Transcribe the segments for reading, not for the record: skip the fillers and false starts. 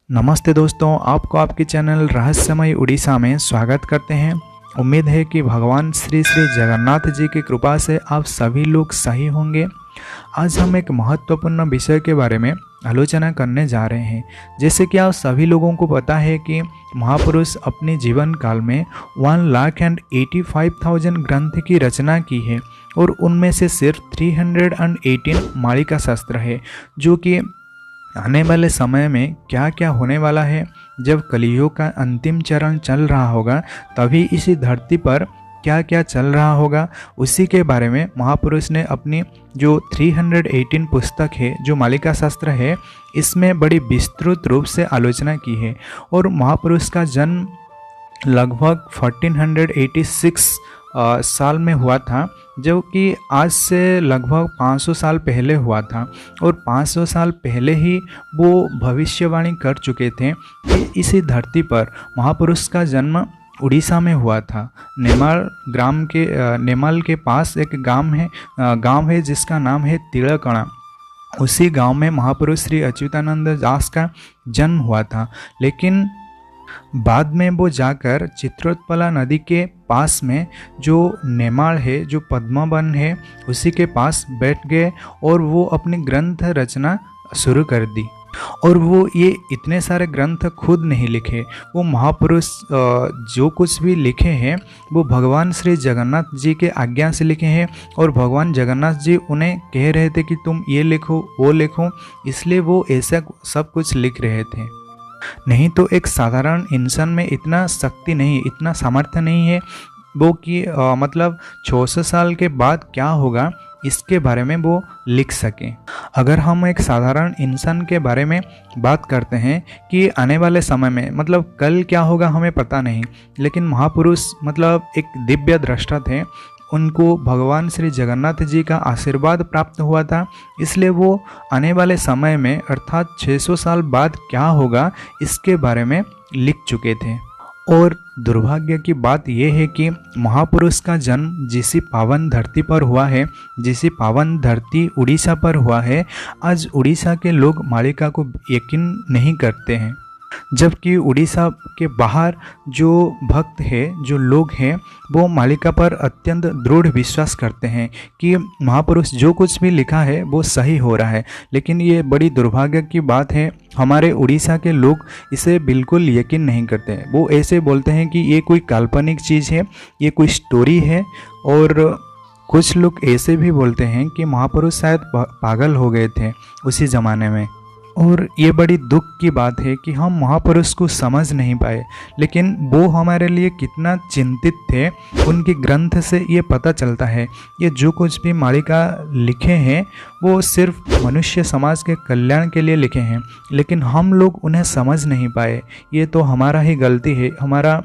नमस्ते दोस्तों, आपको आपके चैनल रहस्यमय उड़ीसा में स्वागत करते हैं। उम्मीद है कि भगवान श्री श्री जगन्नाथ जी की कृपा से आप सभी लोग सही होंगे। आज हम एक महत्वपूर्ण विषय के बारे में आलोचना करने जा रहे हैं। जैसे कि आप सभी लोगों को पता है कि महापुरुष अपने जीवन काल में 1,85,000 ग्रंथ की रचना की है और उनमें से सिर्फ 318 मालिका शास्त्र है, जो कि आने वाले समय में क्या क्या होने वाला है, जब कलियुग का अंतिम चरण चल रहा होगा तभी इसी धरती पर क्या क्या चल रहा होगा, उसी के बारे में महापुरुष ने अपनी जो 318 पुस्तक है, जो मालिका शास्त्र है, इसमें बड़ी विस्तृत रूप से आलोचना की है। और महापुरुष का जन्म लगभग 1486 साल में हुआ था, जो कि आज से लगभग 500 साल पहले हुआ था। और 500 साल पहले ही वो भविष्यवाणी कर चुके थे कि इसी धरती पर महापुरुष का जन्म उड़ीसा में हुआ था। नेमाल के पास एक गांव है जिसका नाम है तिलकणा। उसी गांव में महापुरुष श्री अच्युतानंद दास का जन्म हुआ था, लेकिन बाद में वो जाकर चित्रोत्पला नदी के पास में जो नेमाल है, जो पद्मवन है, उसी के पास बैठ गए और वो अपनी ग्रंथ रचना शुरू कर दी। और वो ये इतने सारे ग्रंथ खुद नहीं लिखे, वो महापुरुष जो कुछ भी लिखे हैं वो भगवान श्री जगन्नाथ जी के आज्ञा से लिखे हैं। और भगवान जगन्नाथ जी उन्हें कह रहे थे कि तुम ये लिखो वो लिखो, इसलिए वो ऐसा सब कुछ लिख रहे थे। नहीं तो एक साधारण इंसान में इतना शक्ति नहीं, इतना सामर्थ्य नहीं है वो कि मतलब 600 साल के बाद क्या होगा इसके बारे में वो लिख सके। अगर हम एक साधारण इंसान के बारे में बात करते हैं कि आने वाले समय में मतलब कल क्या होगा हमें पता नहीं, लेकिन महापुरुष मतलब एक दिव्य दृष्टा थे, उनको भगवान श्री जगन्नाथ जी का आशीर्वाद प्राप्त हुआ था, इसलिए वो आने वाले समय में अर्थात 600 साल बाद क्या होगा इसके बारे में लिख चुके थे। और दुर्भाग्य की बात यह है कि महापुरुष का जन्म जिसी पावन धरती पर हुआ है, जिसी पावन धरती उड़ीसा पर हुआ है, आज उड़ीसा के लोग मालिका को यकीन नहीं करते हैं। जबकि उड़ीसा के बाहर जो भक्त है, जो लोग हैं, वो मालिका पर अत्यंत दृढ़ विश्वास करते हैं कि महापुरुष जो कुछ भी लिखा है वो सही हो रहा है। लेकिन ये बड़ी दुर्भाग्य की बात है, हमारे उड़ीसा के लोग इसे बिल्कुल यकीन नहीं करते हैं। वो ऐसे बोलते हैं कि ये कोई काल्पनिक चीज़ है, ये कोई स्टोरी है। और कुछ लोग ऐसे भी बोलते हैं कि महापुरुष शायद पागल हो गए थे उसी ज़माने में। और ये बड़ी दुख की बात है कि हम महापुरुष को समझ नहीं पाए, लेकिन वो हमारे लिए कितना चिंतित थे उनके ग्रंथ से ये पता चलता है। ये जो कुछ भी मालिका लिखे हैं वो सिर्फ मनुष्य समाज के कल्याण के लिए लिखे हैं, लेकिन हम लोग उन्हें समझ नहीं पाए। ये तो हमारा ही गलती है, हमारा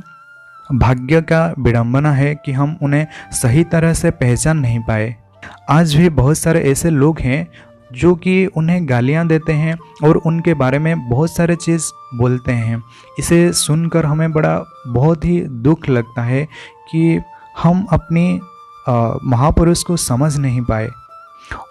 भाग्य का विडंबना है कि हम उन्हें सही तरह से पहचान नहीं पाए। आज भी बहुत सारे ऐसे लोग हैं जो कि उन्हें गालियां देते हैं और उनके बारे में बहुत सारे चीज़ बोलते हैं। इसे सुनकर हमें बहुत ही दुख लगता है कि हम अपनी महापुरुष को समझ नहीं पाए।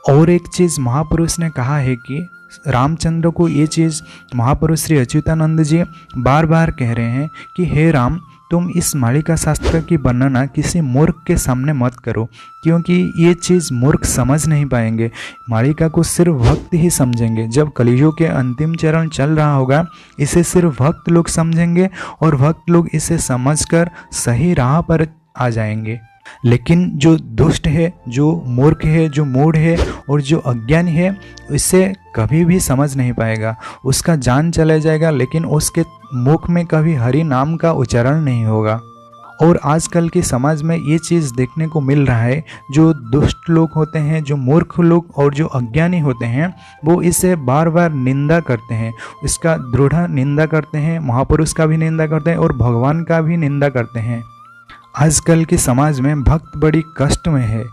और एक चीज़ महापुरुष ने कहा है कि रामचंद्र को ये चीज़ महापुरुष श्री अच्युतानंद जी बार बार कह रहे हैं कि हे राम, तुम इस मालिका शास्त्र की वर्णना किसी मूर्ख के सामने मत करो, क्योंकि ये चीज़ मूर्ख समझ नहीं पाएंगे। मालिका को सिर्फ भक्त ही समझेंगे। जब कलियुग के अंतिम चरण चल रहा होगा इसे सिर्फ भक्त लोग समझेंगे और भक्त लोग इसे समझकर सही राह पर आ जाएंगे। लेकिन जो दुष्ट है, जो मूर्ख है, जो मूढ़ है और जो अज्ञानी है, इसे कभी भी समझ नहीं पाएगा। उसका जान चला जाएगा, लेकिन उसके मुख में कभी हरि नाम का उच्चारण नहीं होगा। और आजकल के समाज में ये चीज़ देखने को मिल रहा है। जो दुष्ट लोग होते हैं, जो मूर्ख लोग और जो अज्ञानी होते हैं, वो इसे बार बार निंदा करते हैं, इसका दृढ़ निंदा करते हैं, महापुरुष का भी निंदा करते हैं और भगवान का भी निंदा करते हैं। आजकल के समाज में भक्त बड़ी कष्ट में है,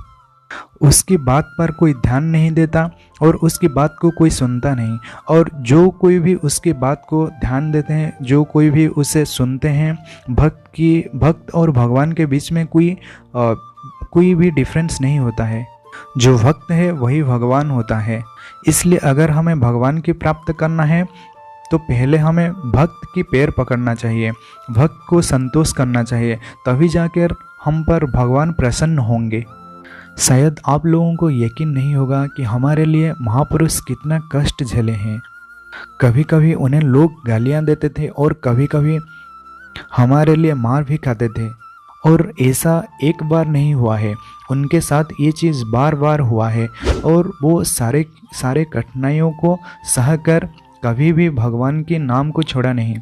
उसकी बात पर कोई ध्यान नहीं देता और उसकी बात को कोई सुनता नहीं। और जो कोई भी उसकी बात को ध्यान देते हैं, जो कोई भी उसे सुनते हैं, भक्त और भगवान के बीच में कोई भी डिफरेंस नहीं होता है। जो भक्त है वही भगवान होता है। इसलिए अगर हमें भगवान की प्राप्त करना है तो पहले हमें भक्त की पैर पकड़ना चाहिए, भक्त को संतोष करना चाहिए, तभी जाकर हम पर भगवान प्रसन्न होंगे। शायद आप लोगों को यकीन नहीं होगा कि हमारे लिए महापुरुष कितना कष्ट झेले हैं। कभी कभी उन्हें लोग गालियां देते थे और कभी कभी हमारे लिए मार भी खाते थे, और ऐसा एक बार नहीं हुआ है, उनके साथ ये चीज़ बार बार हुआ है। और वो सारे कठिनाइयों को सहकर कभी भी भगवान के नाम को छोड़ा नहीं,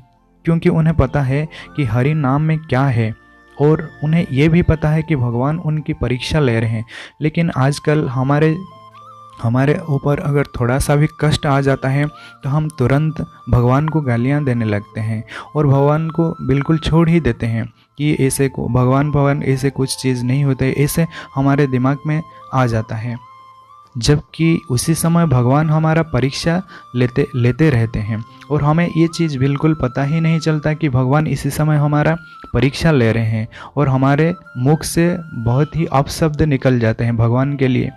क्योंकि उन्हें पता है कि हरि नाम में क्या है, और उन्हें ये भी पता है कि भगवान उनकी परीक्षा ले रहे हैं। लेकिन आजकल हमारे ऊपर अगर थोड़ा सा भी कष्ट आ जाता है तो हम तुरंत भगवान को गालियां देने लगते हैं और भगवान को बिल्कुल छोड़ ही देते हैं कि ऐसे को भगवान ऐसे कुछ चीज़ नहीं होते, ऐसे हमारे दिमाग में आ जाता है। जबकि उसी समय भगवान हमारा परीक्षा लेते रहते हैं और हमें ये चीज़ बिल्कुल पता ही नहीं चलता कि भगवान इसी समय हमारा परीक्षा ले रहे हैं, और हमारे मुख से बहुत ही अपशब्द निकल जाते हैं भगवान के लिए।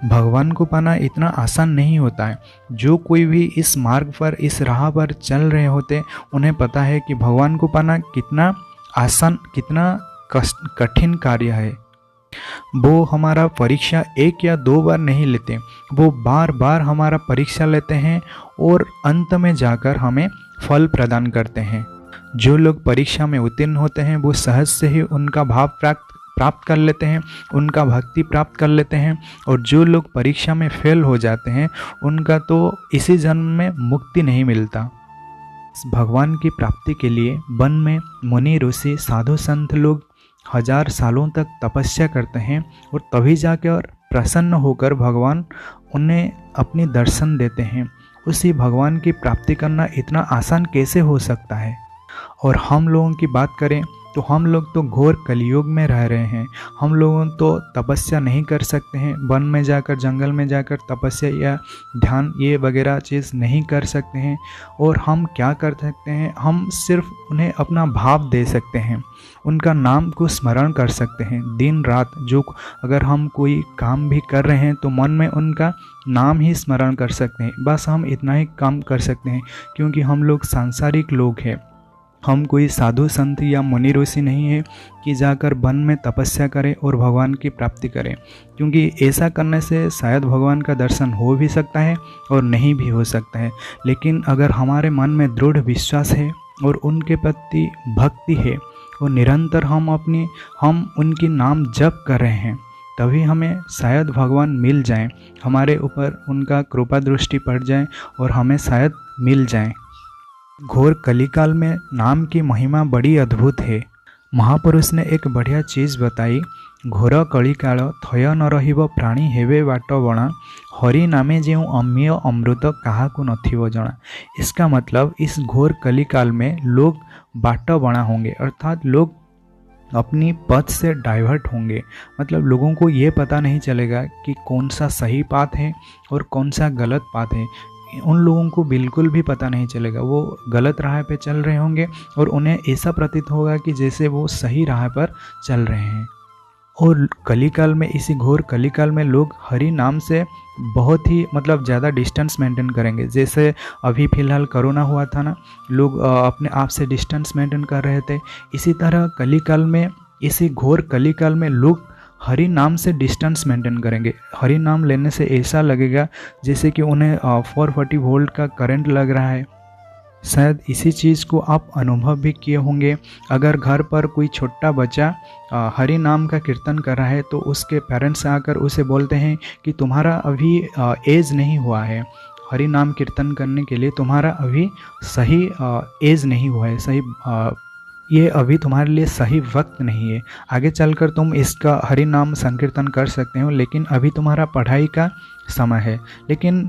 भगवान को पाना इतना आसान नहीं होता है। जो कोई भी इस मार्ग पर, इस राह पर चल रहे होते, उन्हें पता है कि भगवान को पाना कितना आसान, कितना कठिन कार्य है। वो हमारा परीक्षा 1 या 2 बार नहीं लेते, वो बार बार हमारा परीक्षा लेते हैं और अंत में जाकर हमें फल प्रदान करते हैं। जो लोग परीक्षा में उत्तीर्ण होते हैं वो सहज से ही उनका भाव प्राप्त कर लेते हैं, उनका भक्ति प्राप्त कर लेते हैं, और जो लोग परीक्षा में फेल हो जाते हैं उनका तो इसी जन्म में मुक्ति नहीं मिलता। भगवान की प्राप्ति के लिए वन में मुनि ऋषि साधु संत लोग 1000 सालों तक तपस्या करते हैं, और तभी जाकर प्रसन्न होकर भगवान उन्हें अपनी दर्शन देते हैं। उसी भगवान की प्राप्ति करना इतना आसान कैसे हो सकता है? और हम लोगों की बात करें तो हम लोग तो घोर कलियुग में रह रहे हैं। हम लोगों तो तपस्या नहीं कर सकते हैं, वन में जाकर, जंगल में जाकर तपस्या या ध्यान ये वगैरह चीज़ नहीं कर सकते हैं। और हम क्या कर सकते हैं? हम सिर्फ उन्हें अपना भाव दे सकते हैं, उनका नाम को स्मरण कर सकते हैं दिन रात। जो अगर हम कोई काम भी कर रहे हैं तो मन में उनका नाम ही स्मरण कर सकते हैं। बस हम इतना ही काम कर सकते हैं, क्योंकि हम लोग सांसारिक लोग हैं। हम कोई साधु संत या मुनि ऋषि नहीं है कि जाकर वन में तपस्या करें और भगवान की प्राप्ति करें, क्योंकि ऐसा करने से शायद भगवान का दर्शन हो भी सकता है और नहीं भी हो सकता है। लेकिन अगर हमारे मन में दृढ़ विश्वास है और उनके प्रति भक्ति है और निरंतर हम उनकी नाम जप कर रहे हैं, तभी हमें शायद भगवान मिल जाएं, हमारे ऊपर उनका कृपा दृष्टि पड़ जाए और हमें शायद मिल जाएं। घोर कलिकाल में नाम की महिमा बड़ी अद्भुत है। महापुरुष ने एक बढ़िया चीज़ बताई, घोर कलिकाल थय न रहिब प्राणी हेबे बाट बणा, हरि नामे जेउ अम्य अमृत काहाकु नथिबो जना। इसका मतलब इस घोर कलिकाल में लोग बाट बणा होंगे, अर्थात लोग अपनी पथ से डाइवर्ट होंगे। मतलब लोगों को ये पता नहीं चलेगा कि कौन सा सही पाथ है और कौन सा गलत पाथ है। उन लोगों को बिल्कुल भी पता नहीं चलेगा, वो गलत राह पे चल रहे होंगे और उन्हें ऐसा प्रतीत होगा कि जैसे वो सही राह पर चल रहे हैं। और कलिकाल में, इसी घोर कलिकाल में लोग हरि नाम से बहुत ही ज़्यादा डिस्टेंस मेंटेन करेंगे। जैसे अभी फ़िलहाल कोरोना हुआ था ना, लोग अपने आप से डिस्टेंस मेंटेन कर रहे थे। इसी तरह कलिकाल में, इसी घोर कलिकाल में लोग हरि नाम से डिस्टेंस मेंटेन करेंगे। हरि नाम लेने से ऐसा लगेगा जैसे कि उन्हें 440 वोल्ट का करंट लग रहा है। शायद इसी चीज़ को आप अनुभव भी किए होंगे। अगर घर पर कोई छोटा बच्चा हरि नाम का कीर्तन कर रहा है तो उसके पेरेंट्स आकर उसे बोलते हैं कि तुम्हारा अभी एज नहीं हुआ है हरि नाम कीर्तन करने के लिए, तुम्हारा अभी सही एज नहीं हुआ है, सही ये अभी तुम्हारे लिए सही वक्त नहीं है। आगे चलकर तुम इसका हरि नाम संकीर्तन कर सकते हो, लेकिन अभी तुम्हारा पढ़ाई का समय है। लेकिन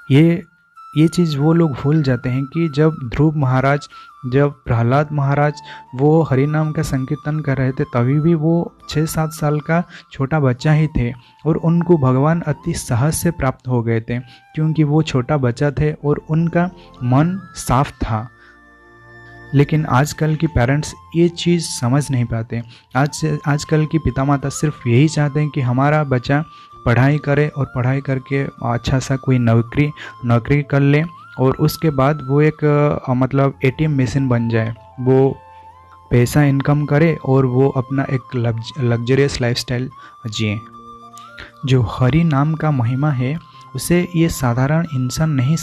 ये चीज़ वो लोग भूल जाते हैं कि जब ध्रुव महाराज, जब प्रहलाद महाराज वो हरि नाम का संकीर्तन कर रहे थे, तभी भी वो 6-7 साल का छोटा बच्चा ही थे और उनको भगवान अति सहज से प्राप्त हो गए थे, क्योंकि वो छोटा बच्चा थे और उनका मन साफ था। लेकिन आजकल की पेरेंट्स ये चीज़ समझ नहीं पाते। आजकल की पिता माता सिर्फ यही चाहते हैं कि हमारा बच्चा पढ़ाई करे और पढ़ाई करके अच्छा सा कोई नौकरी कर ले और उसके बाद वो एक मतलब एटीएम मशीन बन जाए, वो पैसा इनकम करे और वो अपना एक लग्जरियस लाइफस्टाइल जिए। जो हरि नाम का महिमा है उसे ये साधारण इंसान नहीं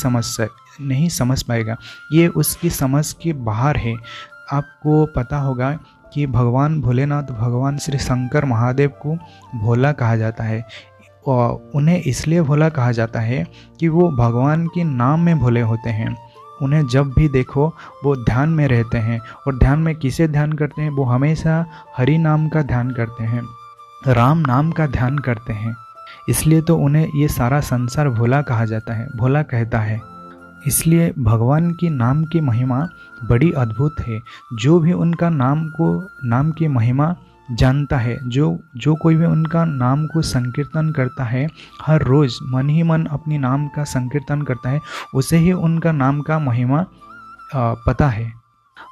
समझ पाएगा, ये उसकी समझ के बाहर है। आपको पता होगा कि भगवान भोलेनाथ, भगवान श्री शंकर महादेव को भोला कहा जाता है। और उन्हें इसलिए भोला कहा जाता है कि वो भगवान के नाम में भोले होते हैं। उन्हें जब भी देखो वो ध्यान में रहते हैं, और ध्यान में किसे ध्यान करते हैं? वो हमेशा हरि नाम का ध्यान करते हैं, राम नाम का ध्यान करते हैं। इसलिए तो उन्हें ये सारा संसार भोला कहा जाता है, भोला कहता है। इसलिए भगवान की नाम की महिमा बड़ी अद्भुत है। जो भी उनका नाम की महिमा जानता है, जो कोई भी उनका नाम को संकीर्तन करता है, हर रोज़ मन ही मन अपनी नाम का संकीर्तन करता है, उसे ही उनका नाम का महिमा पता है।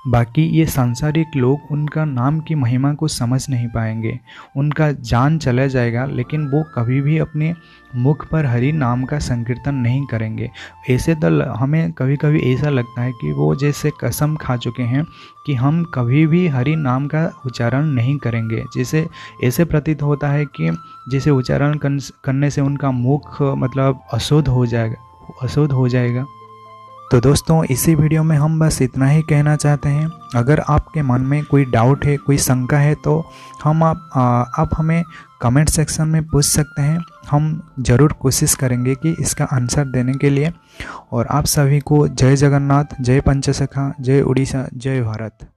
बाकी ये सांसारिक लोग उनका नाम की महिमा को समझ नहीं पाएंगे, उनका जान चला जाएगा, लेकिन वो कभी भी अपने मुख पर हरि नाम का संकीर्तन नहीं करेंगे। ऐसे तो हमें कभी कभी ऐसा लगता है कि वो जैसे कसम खा चुके हैं कि हम कभी भी हरि नाम का उच्चारण नहीं करेंगे। जैसे ऐसे प्रतीत होता है कि जैसे उच्चारण करने से उनका मुख मतलब अशुद्ध हो जाएगा। तो दोस्तों, इसी वीडियो में हम बस इतना ही कहना चाहते हैं। अगर आपके मन में कोई डाउट है, कोई शंका है, तो आप हमें कमेंट सेक्शन में पूछ सकते हैं। हम ज़रूर कोशिश करेंगे कि इसका आंसर देने के लिए। और आप सभी को जय जगन्नाथ, जय पंचसखा, जय उड़ीसा, जय भारत।